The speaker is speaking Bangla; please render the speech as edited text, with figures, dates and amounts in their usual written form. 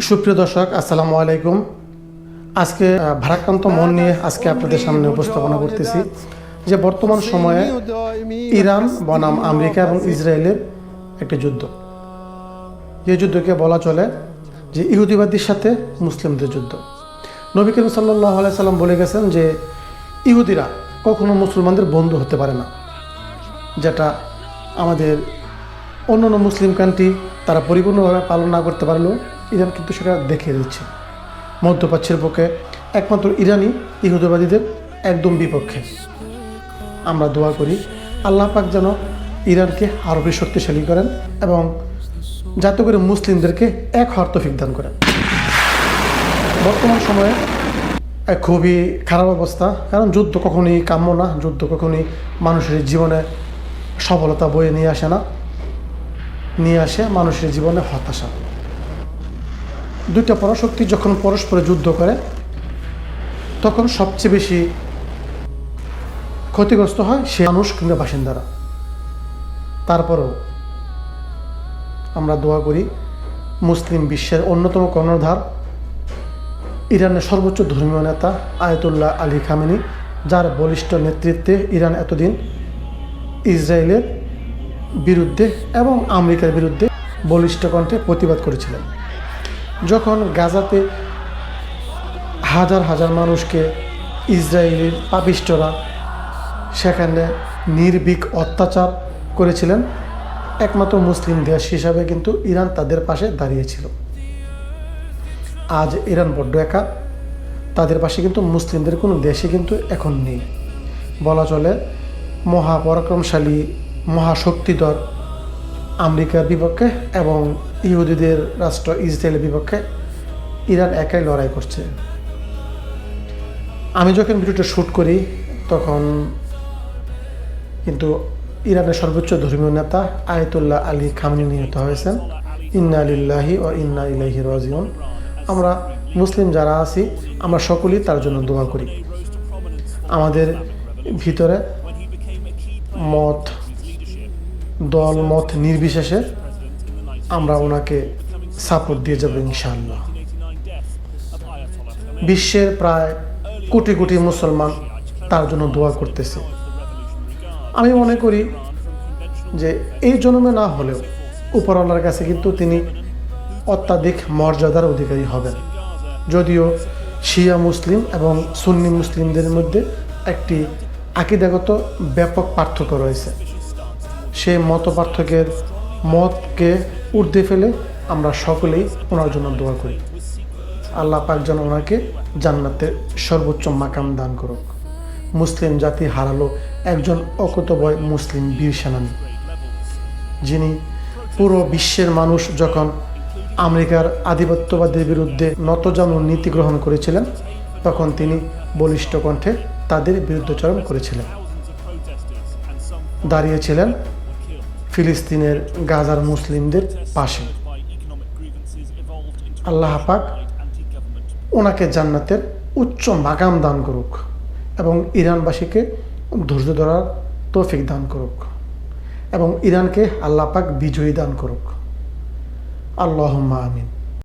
সুপ্রিয় দর্শক, আসসালামু আলাইকুম। আজকে ভারাক্রান্ত মন নিয়ে আজকে আপনাদের সামনে উপস্থাপনা করতেছি যে বর্তমান সময়ে ইরান বনাম আমেরিকা এবং ইসরায়েলের একটি যুদ্ধ। এই যুদ্ধকে বলা চলে যে ইহুদিবাদীর সাথে মুসলিমদের যুদ্ধ। নবী করিম সাল্লাল্লাহু আলাইহি সাল্লাম বলে গেছেন যে ইহুদিরা কখনো মুসলমানদের বন্ধু হতে পারে না, যেটা আমাদের অন্যান্য মুসলিম কান্ট্রি তারা পরিপূর্ণভাবে পালন না করতে পারলেও ইরান কিন্তু সেটা দেখিয়ে দিচ্ছে। মধ্যপ্রাচ্যের পক্ষে একমাত্র ইরানই ইহুদিবাদীদের একদম বিপক্ষে। আমরা দোয়া করি আল্লাহ পাক যেন ইরানকে আরও বেশি শক্তিশালী করেন এবং যাতে করে মুসলিমদেরকে এক হওয়ার তৌফিক দান করেন। বর্তমান সময়ে খুবই খারাপ অবস্থা, কারণ যুদ্ধ কখনোই কাম্য না, যুদ্ধ কখনোই মানুষের জীবনে সফলতা বয়ে নিয়ে আসে মানুষের জীবনে হতাশা। দুইটা পরাশক্তি যখন পরস্পরে যুদ্ধ করে তখন সবচেয়ে বেশি ক্ষতিগ্রস্ত হয় সে মানুষ কিংবা বাসিন্দারা। তারপরেও আমরা দোয়া করি মুসলিম বিশ্বের অন্যতম কর্ণধার ইরানের সর্বোচ্চ ধর্মীয় নেতা আয়াতুল্লাহ আলী খামেনি, যার বলিষ্ঠ নেতৃত্বে ইরান এতদিন ইসরায়েলের বিরুদ্ধে এবং আমেরিকার বিরুদ্ধে বলিষ্ঠ কণ্ঠে প্রতিবাদ করেছিলেন। যখন গাজাতে হাজার হাজার মানুষকে ইসরায়েলের পাপিষ্টরা সেখানে নির্ভীক অত্যাচার করেছিলেন, একমাত্র মুসলিম দেশ হিসাবে কিন্তু ইরান তাদের পাশে দাঁড়িয়েছিল। আজ ইরান বড্ড একা, তাদের পাশে কিন্তু মুসলিমদের কোনো দেশে কিন্তু এখন নেই। বলা চলে মহাপরাক্রমশালী মহাশক্তিধর আমেরিকার বিপক্ষে এবং ইহুদিদের রাষ্ট্র ইসরায়েলের বিপক্ষে ইরান একাই লড়াই করছে। আমি যখন ভিডিওটা শ্যুট করি তখন কিন্তু ইরানের সর্বোচ্চ ধর্মীয় নেতা আয়াতুল্লাহ আলী খামেনি নিহত হয়েছেন। ইন্না লিল্লাহি ওয়া ইন্না ইলাইহি রাজিউন। আমরা মুসলিম যারা আছি আমরা সকলেই তার জন্য দোয়া করি। আমাদের ভিতরে দল মত নির্বিশেষে আমরা ওনাকে সাপোর্ট দিয়ে যাব ইনশাআল্লাহ। বিশ্বের প্রায় কোটি কোটি মুসলমান তার জন্য দোয়া করতেছে। আমি মনে করি যে এই জন্মে না হলেও উপরওয়ালার কাছে কিন্তু তিনি অত্যাধিক মর্যাদার অধিকারী হবেন। যদিও শিয়া মুসলিম এবং সুন্নি মুসলিমদের মধ্যে একটি আকীদাগত ব্যাপক পার্থক্য রয়েছে, সেই মত পার্থক্যের মতকে ঊর্ধ্বে ফেলে আমরা সকলেই ওনার জন্য দোয়া করি। আল্লাহ পাক যেন ওনাকে জান্নাতের সর্বোচ্চ মাকাম দান করুক। মুসলিম জাতি হারালো একজন অকুতোভয় মুসলিম বীর সেনানী, যিনি পুরো বিশ্বের মানুষ যখন আমেরিকার আধিপত্যবাদের বিরুদ্ধে নতজানু নীতি গ্রহণ করেছিলেন তখন তিনি বলিষ্ঠ কণ্ঠে তাদের বিরুদ্ধাচরণ করেছিলেন, দাঁড়িয়েছিলেন ফিলিস্তিনের গাজার মুসলিমদের পাশে। আল্লাহ পাক ওনাকে জান্নাতের উচ্চ মাকাম দান করুক এবং ইরানবাসীকে ধৈর্য ধরার তৌফিক দান করুক এবং ইরানকে আল্লাহ পাক বিজয়ী দান করুক। আল্লাহুম্মা আমিন।